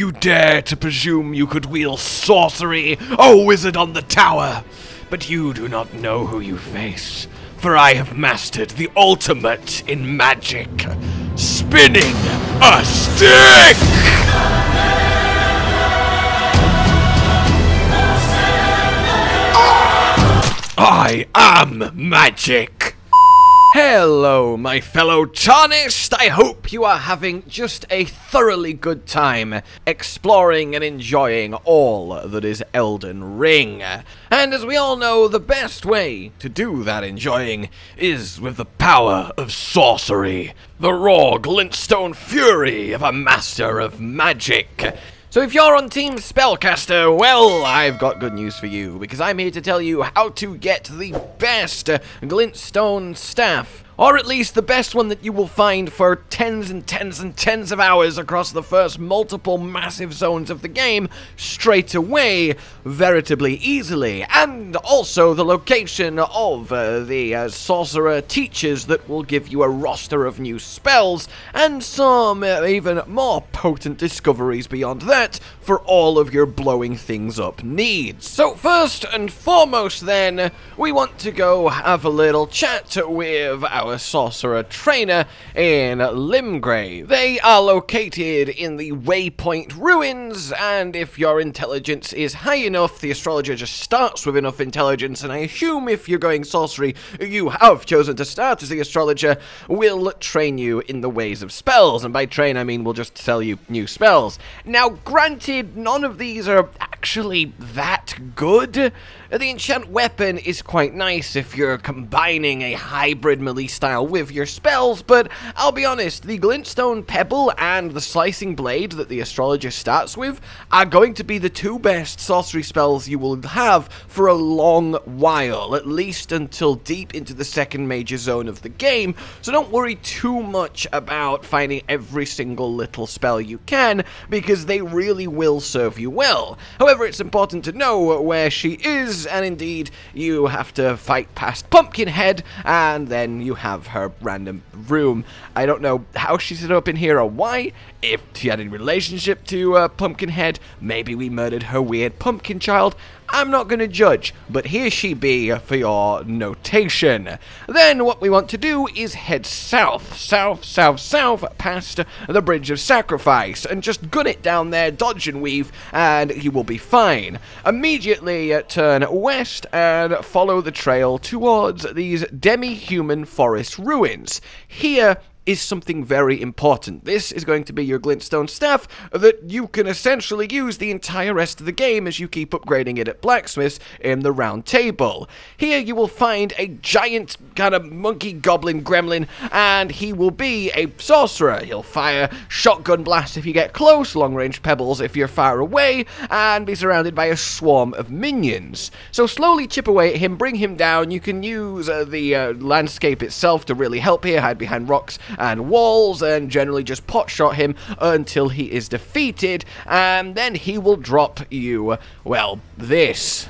You dare to presume you could wield sorcery, O wizard on the tower! But you do not know who you face, for I have mastered the ultimate in magic, spinning a stick! I am magic! Hello, my fellow Tarnished! I hope you are having just a thoroughly good time exploring and enjoying all that is Elden Ring. And as we all know, the best way to do that enjoying is with the power of sorcery, the raw glintstone fury of a master of magic. So if you're on Team Spellcaster, well, I've got good news for you, because I'm here to tell you how to get the best Glintstone staff, or at least the best one that you will find for tens and tens and tens of hours across the first multiple massive zones of the game, straight away, veritably easily, and also the location of the Sorcerer teachers that will give you a roster of new spells, and some even more potent discoveries beyond that for all of your blowing things up needs. So first and foremost then, we want to go have a little chat with our Sorcerer trainer in Limgrave. They are located in the Waypoint Ruins, and if your intelligence is high enough, the Astrologer just starts with enough intelligence, and I assume if you're going sorcery, you have chosen to start as the Astrologer, will train you in the ways of spells, and by train I mean we'll just sell you new spells. Now granted, none of these are actually that good. The enchant weapon is quite nice if you're combining a hybrid melee style with your spells, but I'll be honest, the Glintstone Pebble and the Slicing Blade that the Astrologer starts with are going to be the two best sorcery spells you will have for a long while, at least until deep into the second major zone of the game, so don't worry too much about finding every single little spell you can, because they really will serve you well. However, it's important to know where she is, and indeed, you have to fight past Pumpkinhead, and then you have her random room. I don't know how she set up in here or why. If she had any relationship to Pumpkinhead, maybe we murdered her weird pumpkin child. I'm not going to judge, but here she be for your notation. Then what we want to do is head south, past the Bridge of Sacrifice, and just gun it down there, dodge and weave, and you will be fine. Immediately turn west and follow the trail towards these demi-human forest ruins. Here is something very important. This is going to be your Glintstone staff that you can essentially use the entire rest of the game as you keep upgrading it at blacksmiths in the round table. Here you will find a giant kind of monkey goblin gremlin, and he will be a sorcerer. He'll fire shotgun blasts if you get close, long range pebbles if you're far away, and be surrounded by a swarm of minions. So slowly chip away at him, bring him down. You can use the landscape itself to really help here, hide behind rocks and walls, and generally just pot shot him until he is defeated, and then he will drop you, well, this.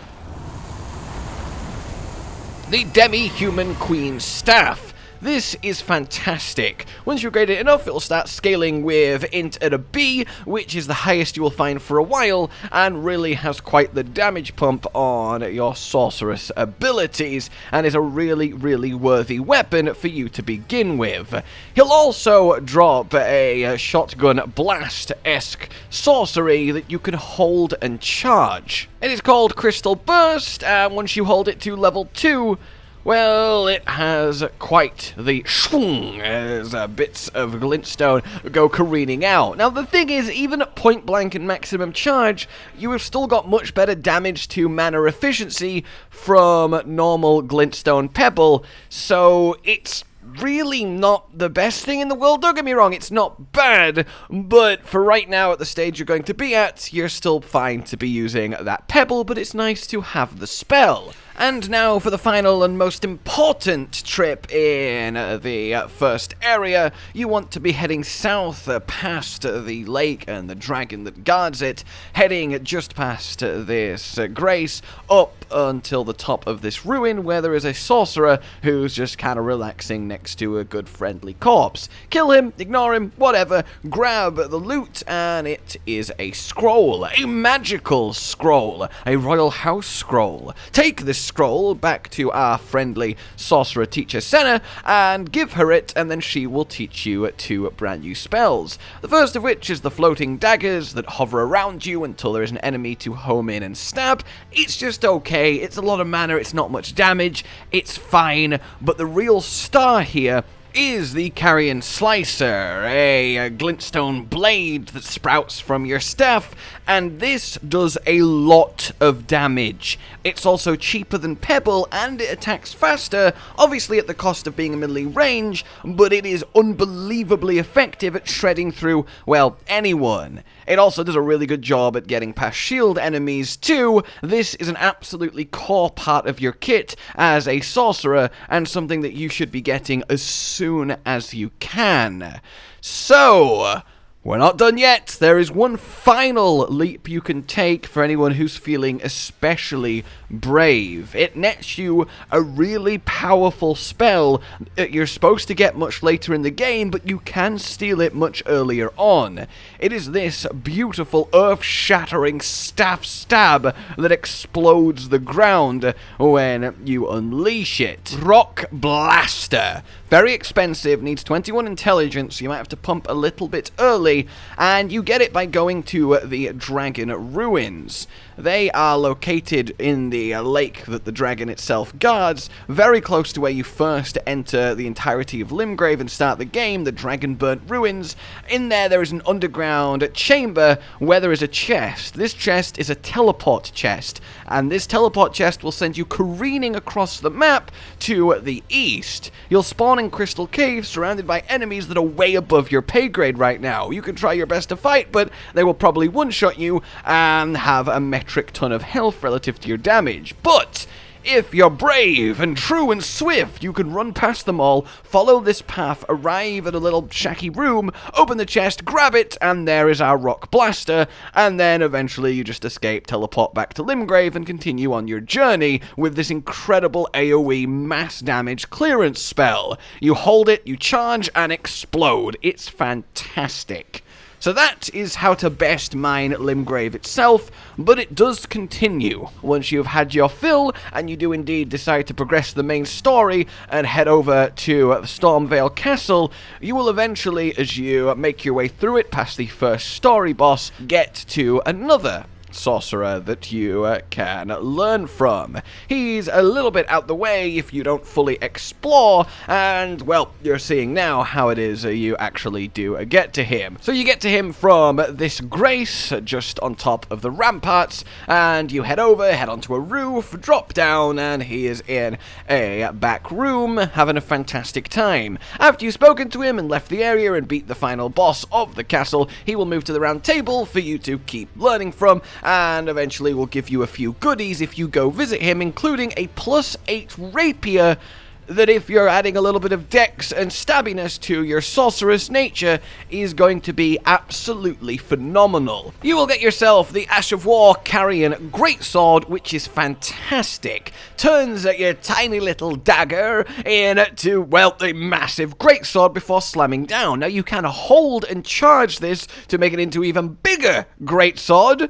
The Demi-Human Queen Staff. This is fantastic. Once you upgrade it enough, it will start scaling with int at a B, which is the highest you will find for a while, and really has quite the damage pump on your sorceress abilities, and is a really, really worthy weapon for you to begin with. He'll also drop a shotgun blast-esque sorcery that you can hold and charge. It is called Crystal Burst, and once you hold it to level 2, well, it has quite the schwung as bits of glintstone go careening out. Now, the thing is, even at point blank and maximum charge, you have still got much better damage to mana efficiency from normal glintstone pebble, so it's really not the best thing in the world. Don't get me wrong, it's not bad, but for right now at the stage you're going to be at, you're still fine to be using that pebble, but it's nice to have the spell. And now for the final and most important trip in the first area. You want to be heading south past the lake and the dragon that guards it, heading just past this grace up until the top of this ruin where there is a sorcerer who's just kind of relaxing next to a good friendly corpse. Kill him, ignore him, whatever, grab the loot, and it is a scroll, a magical scroll, a Royal House scroll. Take this scroll back to our friendly sorcerer teacher Senna and give her it, and then she will teach you 2 brand new spells. The first of which is the floating daggers that hover around you until there is an enemy to home in and stab. It's just okay. It's a lot of mana, it's not much damage, it's fine, but the real star here is the Carrion Slicer, a glintstone blade that sprouts from your staff, and this does a lot of damage. It's also cheaper than Pebble, and it attacks faster, obviously at the cost of being a melee range, but it is unbelievably effective at shredding through, well, anyone. It also does a really good job at getting past shield enemies too. This is an absolutely core part of your kit as a sorcerer, and something that you should be getting as soon as you can. So, we're not done yet. There is one final leap you can take for anyone who's feeling especially brave. It nets you a really powerful spell that you're supposed to get much later in the game, but you can steal it much earlier on. It is this beautiful earth-shattering staff stab that explodes the ground when you unleash it. Rock Blaster. Very expensive, needs 21 intelligence, so you might have to pump a little bit early, and you get it by going to the Dragon Ruins. They are located in the lake that the dragon itself guards, very close to where you first enter the entirety of Limgrave and start the game, the Dragonburnt Ruins. In there is an underground chamber where there is a chest. This chest is a teleport chest, and this teleport chest will send you careening across the map to the east. You'll spawn in Crystal Cave surrounded by enemies that are way above your pay grade right now. You can try your best to fight, but they will probably one-shot you and have a metric ton of health relative to your damage. But if you're brave and true and swift, you can run past them all, follow this path, arrive at a little shacky room, open the chest, grab it, and there is our Rock Blaster, and then eventually you just escape, teleport back to Limgrave, and continue on your journey with this incredible AoE mass damage clearance spell. You hold it, you charge, and explode. It's fantastic. So that is how to best mine Limgrave itself, but it does continue. Once you've had your fill, and you do indeed decide to progress the main story and head over to Stormvale Castle, you will eventually, as you make your way through it past the first story boss, get to another sorcerer that you can learn from. He's a little bit out the way if you don't fully explore, and well, you're seeing now how it is you actually do get to him. So you get to him from this grace just on top of the ramparts, and you head over, head onto a roof, drop down, and he is in a back room having a fantastic time. After you've spoken to him and left the area and beat the final boss of the castle, he will move to the round table for you to keep learning from, and eventually will give you a few goodies if you go visit him, including a +8 rapier that, if you're adding a little bit of dex and stabbiness to your sorceress nature, is going to be absolutely phenomenal. You will get yourself the Ash of War Carrion Greatsword, which is fantastic. Turns your tiny little dagger into, well, a massive greatsword before slamming down. Now you can hold and charge this to make it into even bigger greatsword,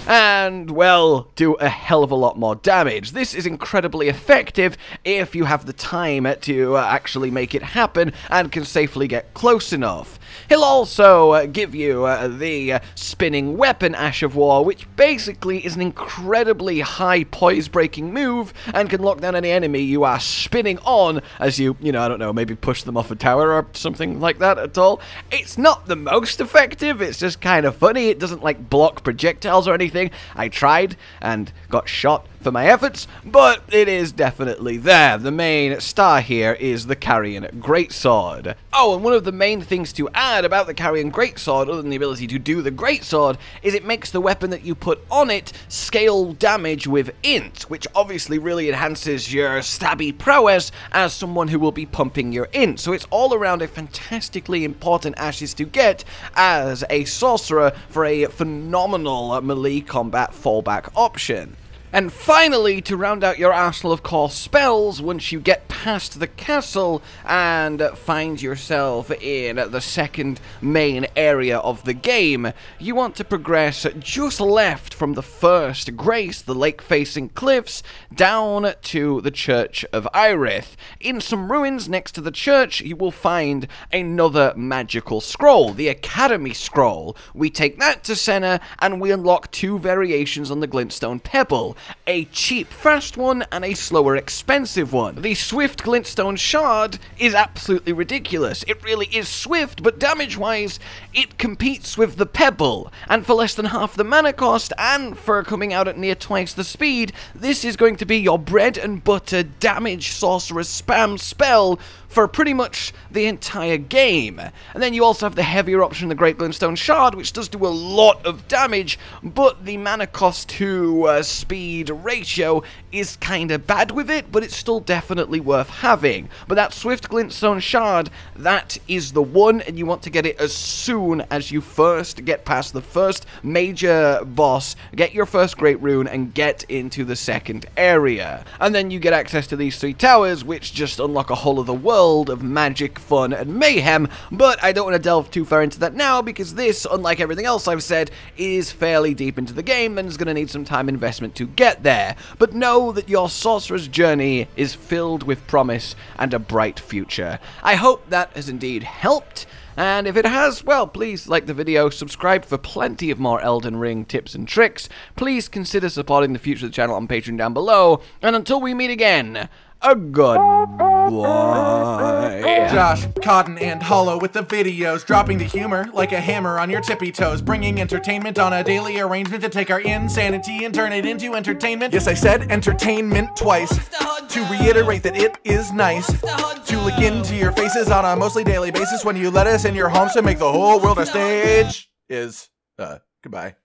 and, well, do a hell of a lot more damage. This is incredibly effective if you have the time to actually make it happen and can safely get close enough. He'll also give you the spinning weapon Ash of War, which basically is an incredibly high poise-breaking move and can lock down any enemy you are spinning on as you, I don't know, maybe push them off a tower or something like that at all. It's not the most effective, it's just kind of funny. It doesn't, like, block projectiles or anything. I tried and got shot for my efforts, but it is definitely there. The main star here is the Carrion Greatsword. Oh, and one of the main things to add about the Carrion Greatsword, other than the ability to do the Greatsword, is it makes the weapon that you put on it scale damage with int, which obviously really enhances your stabby prowess as someone who will be pumping your int. So it's all around a fantastically important ashes to get as a sorcerer for a phenomenal melee combat fallback option. And finally, to round out your arsenal of core spells, once you get past the castle and find yourself in the second main area of the game, you want to progress just left from the first Grace, the lake-facing cliffs, down to the Church of Irith. In some ruins next to the church, you will find another magical scroll, the Academy Scroll. We take that to Senna, and we unlock two variations on the Glintstone Pebble. A cheap, fast one, and a slower, expensive one. The Swift Glintstone Shard is absolutely ridiculous. It really is swift, but damage-wise, it competes with the Pebble. And for less than half the mana cost, and for coming out at near twice the speed, this is going to be your bread and butter damage sorcerer spam spell for pretty much the entire game. And then you also have the heavier option, the Great Glintstone Shard, which does do a lot of damage, but the mana cost to speed ratio is kinda bad with it, but it's still definitely worth having. But that Swift Glintstone Shard, that is the one, and you want to get it as soon as you first get past the first major boss, get your first Great Rune, and get into the second area. And then you get access to these three towers, which just unlock a whole other world of magic, fun, and mayhem, but I don't want to delve too far into that now, because this, unlike everything else I've said, is fairly deep into the game, and is going to need some time investment to get there. But know that your sorcerer's journey is filled with promise and a bright future. I hope that has indeed helped, and if it has, well, please like the video, subscribe for plenty of more Elden Ring tips and tricks, please consider supporting the future of the channel on Patreon down below, and until we meet again, a goodbye. Josh, Cotton, and Hollow with the videos, dropping the humor like a hammer on your tippy toes, bringing entertainment on a daily arrangement to take our insanity and turn it into entertainment. Yes, I said entertainment twice, to reiterate that it is nice to look into your faces on a mostly daily basis when you let us in your homes to make the whole world a stage. Goodbye.